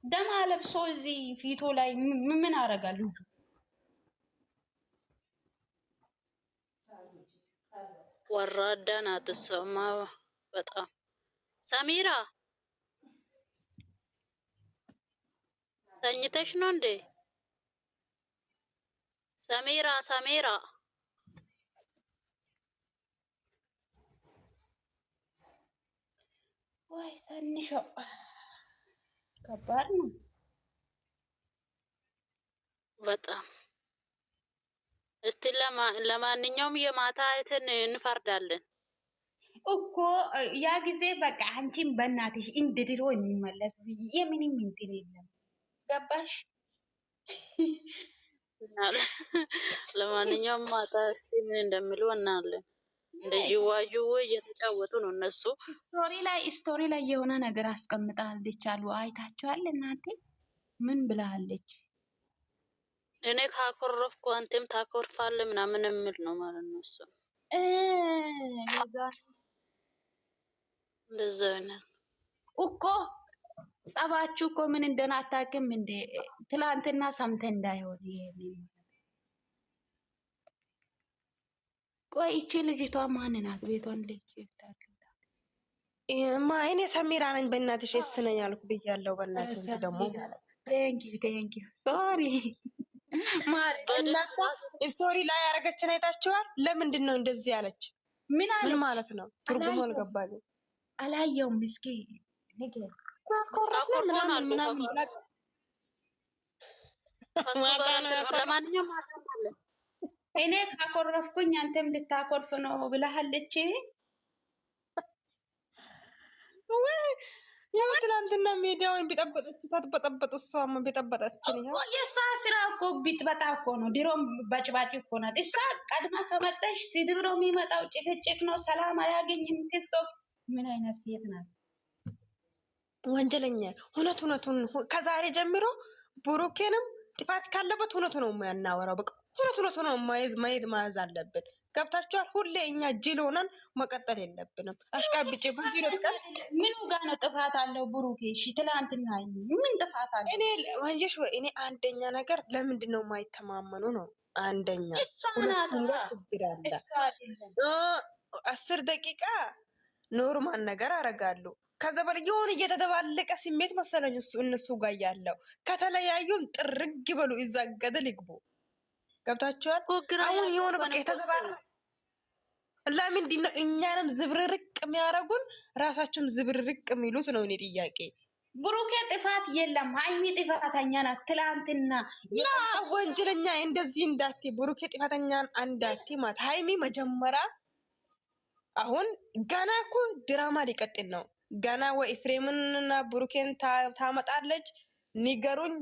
ደም አለብሶ እዚህ ፊቱ ላይ ምን አረጋል ልጁ? ወራዳ ናት እሷማ በጣም። ሰሚራ ተኝተሽ ነው እንዴ? ሰሚራ ወይ ትንሽ ከባድ ነው በጣም። እስቲ ለማንኛውም የማታ አይተን እንፈርዳለን እኮ ያ ጊዜ በቃ አንቺን በእናትሽ እንደ ድሮ የሚመለስ የምንም እንትን የለም። ገባሽ? ለማንኛውም ማታ እስቲ ምን እንደሚሉ እናያለን። እንደ ጅዋጅዌ እየተጫወቱ ነው እነሱ። ስቶሪ ላይ የሆነ ነገር አስቀምጣለች አሉ። አይታችኋል እናንተ? ምን ብላለች? እኔ ካኮረፍኩ አንተም ታኮርፋለህ ምናምን የሚል ነው ማለት ነው እሱ። እንደዛ አይነት እኮ ጸባችሁ እኮ ምን እንደሆነ አታውቅም እንዴ? ትላንትና ሰምተህ እንዳይሆን ይሄን። ቆይ እቺ ልጅቷ ማን ናት? ቤቷን ልጅ እኔ ሰሚራ ነኝ። በእናትሽ እስነኝ አልኩ ብያለሁ። በእናትሽ እንጂ ደግሞ ቴንኪ ሶሪ እናታ ስቶሪ ላይ ያረገችን አይታችኋል? ለምንድን ነው እንደዚህ ያለች? ምን ማለት ነው? ትርጉሙ አልገባኝም። አላየውም። እስኪ ንገር። ምናምን ለማንኛውም እኔ ካኮረፍኩኝ አንተም ልታኮርፍ ነው ብለሃለች። ያው ትናንትና ሜዲያውን ቢጠበጠች ታጥበጠበጡ እሷም ቢጠበጠችን እኮ የእሷ ስራ እኮ ቢጥበጣ እኮ ነው። ድሮም ባጭባጭ እኮ ናት እሷ። ቀድማ ከመጣሽ ስድብ ነው የሚመጣው፣ ጭቅጭቅ ነው። ሰላም አያገኝም። ቲክቶክ ምን አይነት ሴት ናት? ወንጀለኛ። እውነቱን ከዛሬ ጀምሮ ብሩኬንም ጥፋት ካለበት እውነቱ ነው የሚያናወራው። በቃ እውነቱ ነው ማየት መያዝ አለብን። ገብታችኋል? ሁሌ እኛ ጅል ሆነን መቀጠል የለብንም። አሽቃብጬ በዚህ ነው ቀን ምኑ ጋር ነው ጥፋት አለው ብሩኬ? እሺ ትላንትና ምን ጥፋት አለው? እኔ አንደኛ ነገር ለምንድን ነው የማይተማመኑ ነው አንደኛ። ችግር አለ። 10 ደቂቃ ኖርማል ነገር አረጋሉ። ከዛ በላይ የሆነ እየተደባለቀ ስሜት መሰለኝ እነሱ ጋር ያለው። ከተለያዩም ጥርግ በሉ እዛ ገደል ይግቡ። ገብታችኋል? አሁን የሆነ በቃ የተዘባረ ለምንድን ነው እኛንም ዝብርርቅ የሚያደርጉን? ራሳቸውም ዝብርርቅ የሚሉት ነው። እኔ ጥያቄ ብሩኬ ጥፋት የለም፣ ሃይሚ ጥፋተኛ ናት። ትላንትና ላ ወንጀለኛ እንደዚህ እንዳቴ ብሩኬ ጥፋተኛን አንዳቴ ማለት ሃይሚ መጀመሪያ አሁን ገና እኮ ድራማ ሊቀጥል ነው። ገና ወይ ኤፍሬምንና ብሩኬን ታመጣለች። ንገሩኝ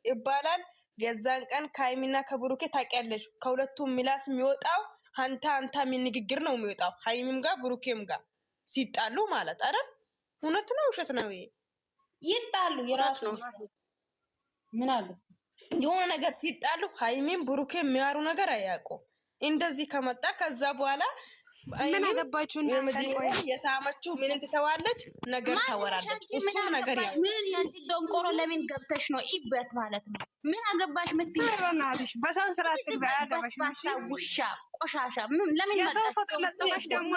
ይባላል። የዛን ቀን ከሃይሚና ከብሩኬ ታውቂያለሽ፣ ከሁለቱም ምላስ የሚወጣው አንታ ምን ንግግር ነው የሚወጣው? ሃይሚም ጋር ብሩኬም ጋር ሲጣሉ ማለት አይደል? እውነት ነው ውሸት ነው? ይጣሉ የራሱ ነው። ምን አለ የሆነ ነገር ሲጣሉ ሃይሚም ብሩኬ የሚያሩ ነገር አያውቁ። እንደዚህ ከመጣ ከዛ በኋላ ምን አገባችሁ? የሳመችው ምን ትተዋለች? ነገር ታወራለች። እሱም ነገር ያው ምን ያንቺ ደንቆሮ ለምን ገብተሽ ነው ይበት ማለት ነው? ምን አገባሽ? ምትይራናልሽ በሰው ስራ ትግባ ያገባሽ ውሻ ቆሻሻ ምን ለምን የሰው ፎቶ ለጥፈሽ ደግሞ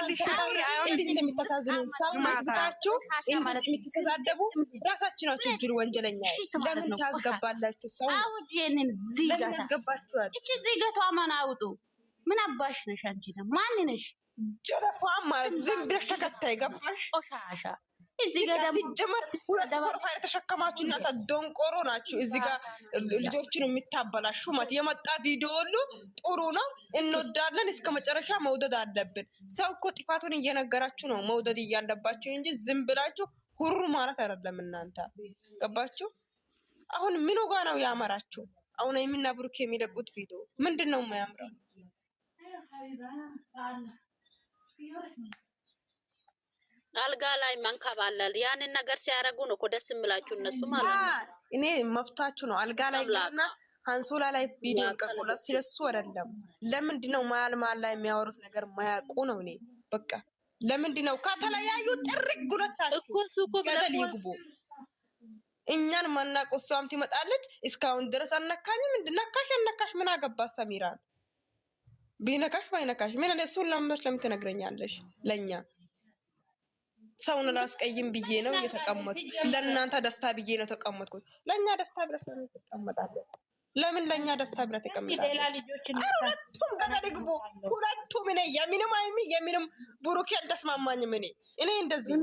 እንዴት እንደምታሳዝኑ ሰው ማጥታችሁ እንደዚህ የምትሰዳደቡ ራሳችሁ ናችሁ እንጂ ወንጀለኛ። ለምን ታስገባላችሁ? ሰው ለምን ታስገባችኋል? እቺ ዜጋቷ ማን አውጡ? ምን አባሽ ነሽ አንቺ? ደግሞ ማን ነሽ? ጀለፋም ማለት ዝም ብለሽ ተከታይ ገባሽ? ቆሻሻ እዚህ ጋር ደግሞ ሲጀመር ሁለት ፎርፋ ተሸከማችሁ እናንተ ደንቆሮ ናችሁ። እዚህ ጋር ልጆችን የሚታበላሹ ማለት የመጣ ቪዲዮ ሁሉ ጥሩ ነው፣ እንወዳለን። እስከ መጨረሻ መውደድ አለብን። ሰው እኮ ጥፋቱን እየነገራችሁ ነው መውደድ እያለባችሁ እንጂ ዝም ብላችሁ ሁሩ ማለት አይደለም። እናንተ ገባችሁ? አሁን ምን ጋ ነው ያመራችሁ? አሁን የሚና ብሩክ የሚለቁት ቪዲዮ ምንድን ነው የማያምረው? አልጋ ላይ መንከባለል ያንን ነገር ሲያደርጉ ነው እኮ ደስ የሚላችሁ እነሱ ማለት ነው። እኔ መብታችሁ ነው። አልጋ ላይ እና አንሶላ ላይ ቪዲዮ ቀቁላ ሲለሱ አይደለም። ለምንድን ነው መሀል ላይ የሚያወሩት ነገር ማያውቁ ነው? እኔ በቃ ለምንድን ነው ከተለያዩ ጥርቅ ጉለታችሁ ገደል ይግቡ። እኛን ማናውቅ እሷም ትመጣለች። እስካሁን ድረስ አነካኝም። እንድነካሽ አነካሽ ምን አገባት ሰሚራን ቢነካሽ ባይነካሽ ምን እሱን ለምን ትነግረኛለሽ? ለኛ ሰውን ላስቀይም ብዬ ነው እየተቀመጥኩት። ለእናንተ ደስታ ብዬ ነው ተቀመጥኩት። ለኛ ደስታ ብለሽ ለምን ትቀመጣለች? ለምን ለኛ ደስታ ብለሽ ትቀመጣለች? ሁለቱም ገደል ይግቡ። ሁለቱም እኔ የሚንም አይሚ የሚንም ብሩኬ አልተስማማኝም። እኔ እንደዚህ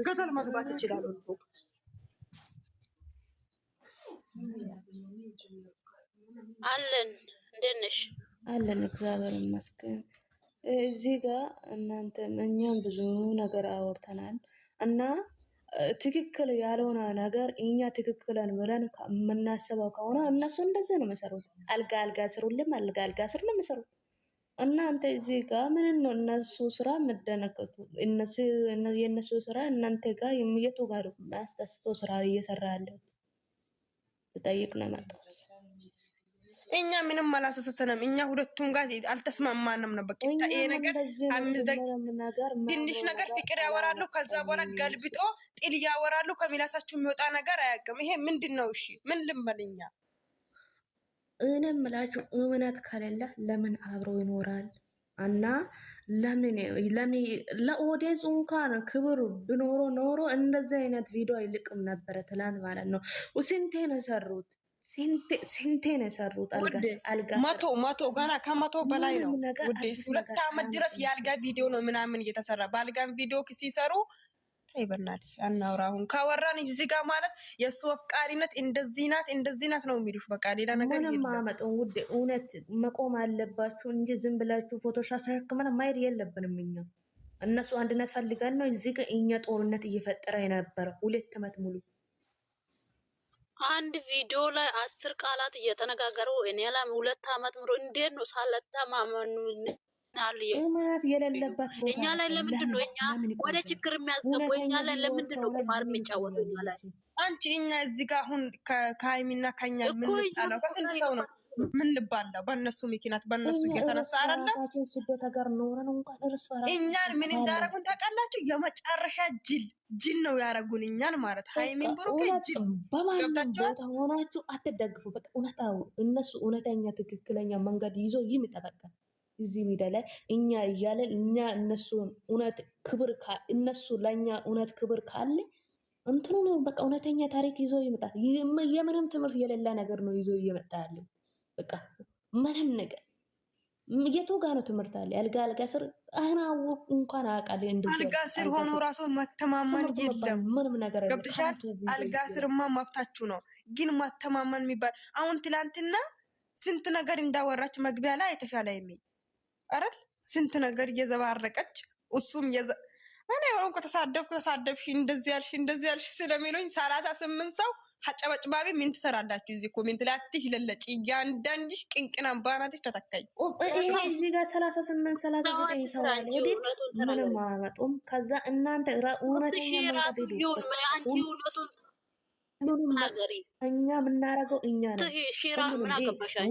ገደል መግባት ይችላል። አለን እንዴት ነሽ? አለን እግዚአብሔር ይመስገን። እዚህ ጋር እናንተም እኛም ብዙ ነገር አወርተናል እና ትክክል ያልሆነ ነገር እኛ ትክክለን ብለን የምናስበው ከሆነ እነሱ እንደዚህ ነው የሚሰሩት። አልጋ ስር ሁሌም አልጋ ስር ነው የሚሰሩት። እናንተ እዚህ ጋር ምን ነው እነሱ ስራ የምደነገጡ? የእነሱ ስራ እናንተ ጋር የቱ ጋር የሚያስደስተው ስራ እየሰራ ያለው ልጠይቅ ነው የመጣሁት። እኛ ምንም አላሰሰተንም። እኛ ሁለቱም ጋር አልተስማማንም ነው። በቃ ይሄ ነገር ትንሽ ነገር ፍቅር ያወራሉ፣ ከዛ በኋላ ገልብጦ ጥል ያወራሉ። ከሚላሳችሁ የሚወጣ ነገር አያውቅም። ይሄ ምንድን ነው? እሺ ምን ልመልኛ? እኔም ምላችሁ እምነት ከሌለ ለምን አብሮ ይኖራል? እና ለምን ለኦዲየንስ እንኳን ክብር ብኖሮ ኖሮ እንደዚህ አይነት ቪዲዮ አይልቅም ነበረ። ትላንት ማለት ነው ስንቴ ነው የሰሩት? ስንቴ ነው የሰሩት? አልጋ መቶ ገና ከመቶ በላይ ነው ውዴ። 2 ዓመት ድረስ የአልጋ ቪዲዮ ነው ምናምን እየተሰራ በአልጋን ቪዲዮ ሲሰሩ ታይበናል። አናውራ አሁን ካወራን እዚህ ጋር ማለት የእሱ አፍቃሪነት እንደዚህ ናት ነው የሚሉሽ። በቃ ሌላ ነገር ምንም አመጣው ውዴ። እውነት መቆም አለባችሁ እንጂ ዝም ብላችሁ ፎቶሻፕ ተሸክመን ማየት የለብንም። እኛ እነሱ አንድነት ፈልገን ነው እዚህ ጋር እኛ ጦርነት እየፈጠረ የነበረ 2 ዓመት ሙሉ አንድ ቪዲዮ ላይ 10 ቃላት እየተነጋገሩ እኔ ላይ 2 ዓመት ሙሉ እንዴት ነው ሳለተማመኑ ማለት የሌለበት ቦታ እኛ ላይ ለምንድን ነው እኛ ወደ ችግር የሚያስገቡ? እኛ ላይ ለምንድን ነው ቁማር የሚጫወቱ? እኛ ላይ አንቺ እኛ እዚህ ጋር አሁን ከሀይሚና ከኛ የምንጣላው ከስንት ሰው ነው ምንባላው? በእነሱ ምክንያት በእነሱ እየተነሳ አይደለ? ስደት ሀገር ኖረን እንኳን እርስ በራስ እኛን ምን እንዳረጉን ታውቃላችሁ? የመጨረሻ ጅል ነው ያረጉን እኛን ማለት ሃይሚን ብሩክ ጅል። በማንም ቦታ ሆናችሁ አትደግፉ። በቃ እውነታው እነሱ እውነተኛ ትክክለኛ መንገድ ይዞ ይምጠበቃል። እዚህ ሚዲያ ላይ እኛ እያለን እኛ እነሱ እውነት ክብር እነሱ ለእኛ እውነት ክብር ካለ እንትኑ ነው በቃ እውነተኛ ታሪክ ይዞ ይመጣል። የምንም ትምህርት የሌላ ነገር ነው ይዞ እየመጣ ያለው። በቃ ምንም ነገር የቱ ጋ ነው ትምህርት አለ? አልጋ ስር አናው እንኳን አቃለ እንደዚህ አልጋ ስር ሆኖ ራሱ መተማመን የለም። ምንም ነገር ገብተሻል? አልጋ ስርማ መብታችሁ ነው፣ ግን መተማመን የሚባል አሁን ትላንትና ስንት ነገር እንዳወራች መግቢያ ላይ የተሻለ የሚል አይደል? ስንት ነገር እየዘባረቀች እሱም እኔ ወንኩ ተሳደብሽ እንደዚህ ያልሽ ስለሚሉኝ 38 ሰው ሀጨበጭባቢ ምን ትሰራላችሁ? እዚህ ኮሜንት ላይ አትሽለለጭ። እያንዳንድሽ ቅንቅን አምባናትሽ ተተካይ እዚህ ጋር 39 ሰው አለ። ምንም አያመጡም። ከዛ እናንተ እውነተኛ መንገድ ሄዱ። እኛ የምናረገው እኛ ነው።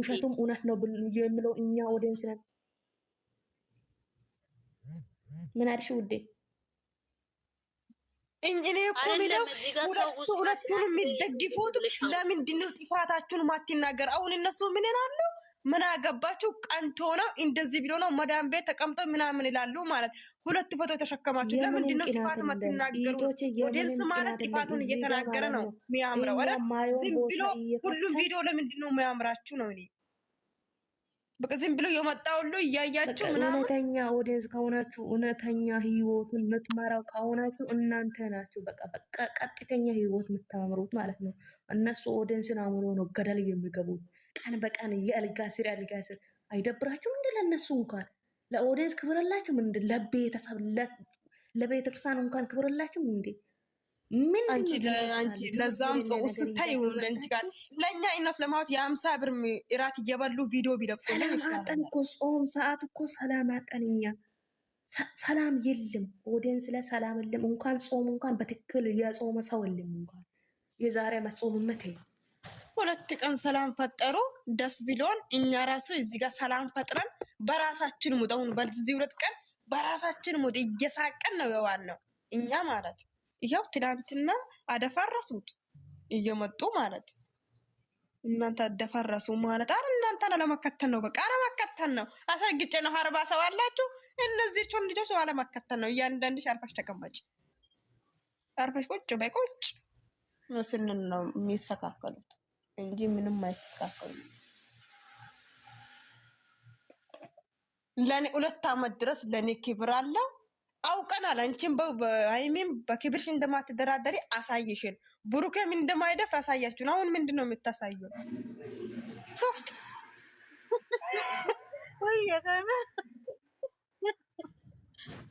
ውሸቱም እውነት ነው የምለው እኛ ኦዲየንስ ነን። ምን አልሽ ውዴ? እኔ እኮ የሚለው ሁለቱን የሚደግፉት ለምንድን ነው? ጥፋታችሁን ማትናገር? አሁን እነሱ ምን ይላሉ? ምን አገባችሁ? ቀንቶ ነው እንደዚህ ብሎ ነው መዳም ቤት ተቀምጠው ምናምን ይላሉ ማለት። 2 ፎቶ ተሸከማችሁ ለምንድን ነው ጥፋት ማትናገሩ? ኦዲየንስ ማለት ጥፋቱን እየተናገረ ነው የሚያምረው አይደል? ዝም ብሎ ሁሉም ቪዲዮ ለምንድን ነው የሚያምራችሁ ነው? እኔ በቃ ዝም ብሎ የመጣ ሁሉ እያያችሁ ምናምን። እውነተኛ ኦዲየንስ ከሆናችሁ እውነተኛ ህይወቱን የምትመራው ከሆናችሁ እናንተ ናችሁ። በቃ ቀጥተኛ ህይወት የምታምሩት ማለት ነው። እነሱ ኦዲየንስን አምሮ ነው ገደል የሚገቡት። ቀን በቀን የአልጋ ስር አይደብራችሁም? እንደ ለእነሱ እንኳን ለኦዲየንስ ክብር የላችሁም? እንደ ለቤተሰብ ለቤተክርስቲያን እንኳን ክብር የላችሁም እንዴ? አንቺ ለዛም ጾስ ታዩ ለእንት ጋር ለኛ እናት ለማውት የ50 ብር እራት እየበሉ ቪዲዮ ቢለቁልን ሰላም እኮ ጾም ሰዓት እኮ ሰላም አጠንኛ ሰላም የለም። ኦዲየንስ ላይ ሰላም የለም። እንኳን ጾም እንኳን በትክክል የጾመ ሰው የለም። እንኳን የዛሬ መጾም መቴ 2 ቀን ሰላም ፈጠሩ ደስ ቢሎን እኛ ራሱ እዚህ ጋር ሰላም ፈጥረን በራሳችን ሙጣውን በዚህ 2 ቀን በራሳችን ሙድ እየሳቀን ነው የዋልነው እኛ ማለት ይኸው ትናንትና አደፈረሱት እየመጡ ማለት እናንተ አደፈረሱ ማለት አረ እናንተ ለመከተል ነው በቃ ለመከተል ነው አሰርግጬ ነው 40 ሰው አላችሁ እነዚህ ቾን ልጆች ለመከተል ነው እያንዳንድሽ አርፈሽ ተቀመጭ አርፈሽ ቁጭ በይ ቁጭ ነው ስንል ነው የሚስተካከሉት እንጂ ምንም አይስተካከሉም ለኔ 2 አመት ድረስ ለኔ ክብር አለው አውቀናል አንቺም በሃይሚም በክብርሽ እንደማትደራደሪ አሳይሽን ብሩኬም እንደማይደፍር አሳያችሁን አሁን ምንድነው የምታሳየው ሶስት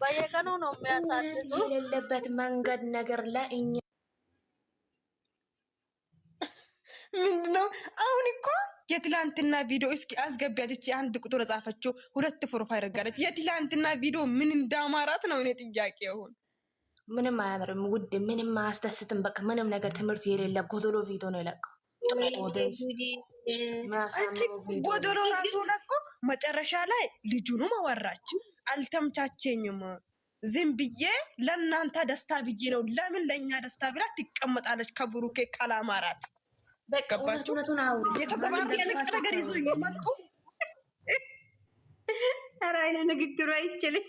በየቀኑ ነው የሚያሳድሱ የሌለበት መንገድ ነገር ላይ እኛ ምንድነው አሁን እኮ የትላንትና ቪዲዮ እስኪ አስገቢያት እቺ አንድ ቁጥር ጻፈችው 2 ፕሮፋይል አረጋለች የትላንትና ቪዲዮ ምን እንዳማራት ነው እኔ ጥያቄ አሁን ምንም አያምርም ውድ ምንም አያስደስትም በቃ ምንም ነገር ትምህርት የሌለ ጎዶሎ ቪዲዮ ነው የለቀው ጎዶሎ ራሱ ለቆ መጨረሻ ላይ ልጁንም አወራች አልተምቻቸኝም ዝም ብዬ ለእናንተ ደስታ ብዬ ነው ለምን ለእኛ ደስታ ብላ ትቀመጣለች ከብሩኬ ካላማራት በቃባችሁ የተዘባረቀ ነገር ይዞ እየመጡ ኧረ አይነ ንግግሩ አይችልም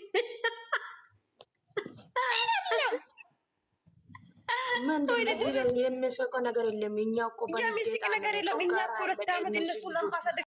የሚያስቀው ነገር የለም እኛ እኮ የሚያስቅ ነገር የለም እኛ እኮ 2 አመት እነሱን ለማሳደግ